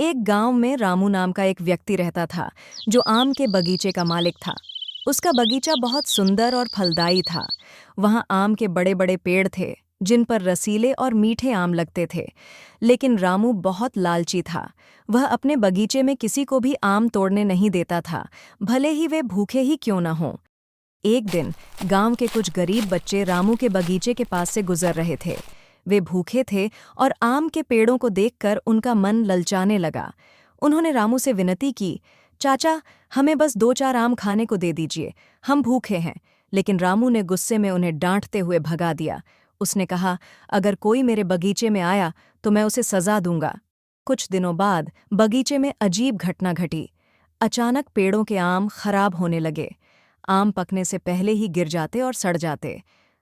एक गांव में रामू नाम का एक व्यक्ति रहता था जो आम के बगीचे का मालिक था। उसका बगीचा बहुत सुंदर और फलदायी था। वहां आम के बड़े बड़े पेड़ थे जिन पर रसीले और मीठे आम लगते थे। लेकिन रामू बहुत लालची था। वह अपने बगीचे में किसी को भी आम तोड़ने नहीं देता था, भले ही वे भूखे ही क्यों न हों। एक दिन गांव के कुछ गरीब बच्चे रामू के बगीचे के पास से गुजर रहे थे। वे भूखे थे और आम के पेड़ों को देखकर उनका मन ललचाने लगा। उन्होंने रामू से विनती की, चाचा, हमें बस 2-4 आम खाने को दे दीजिए, हम भूखे हैं। लेकिन रामू ने गुस्से में उन्हें डांटते हुए भगा दिया। उसने कहा, अगर कोई मेरे बगीचे में आया तो मैं उसे सजा दूंगा। कुछ दिनों बाद बगीचे में अजीब घटना घटी। अचानक पेड़ों के आम खराब होने लगे। आम पकने से पहले ही गिर जाते और सड़ जाते।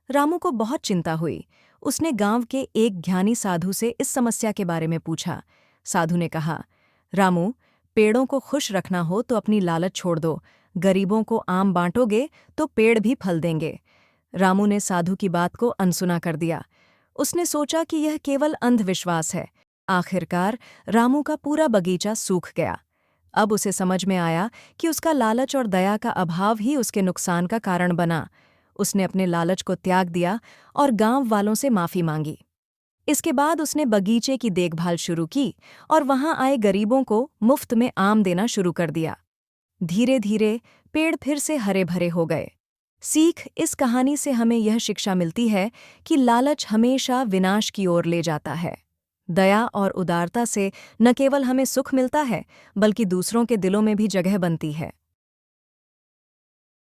रामू को बहुत चिंता हुई। उसने गांव के एक ज्ञानी साधु से इस समस्या के बारे में पूछा। साधु ने कहा, रामू, पेड़ों को खुश रखना हो तो अपनी लालच छोड़ दो। गरीबों को आम बांटोगे तो पेड़ भी फल देंगे। रामू ने साधु की बात को अनसुना कर दिया। उसने सोचा कि यह केवल अंधविश्वास है। आखिरकार रामू का पूरा बगीचा सूख गया। अब उसे समझ में आया कि उसका लालच और दया का अभाव ही उसके नुकसान का कारण बना। उसने अपने लालच को त्याग दिया और गांव वालों से माफी मांगी। इसके बाद उसने बगीचे की देखभाल शुरू की और वहां आए गरीबों को मुफ्त में आम देना शुरू कर दिया। धीरे धीरे पेड़ फिर से हरे भरे हो गए। सीख इस कहानी से हमें यह शिक्षा मिलती है कि लालच हमेशा विनाश की ओर ले जाता है। दया और उदारता से न केवल हमें सुख मिलता है, बल्कि दूसरों के दिलों में भी जगह बनती है।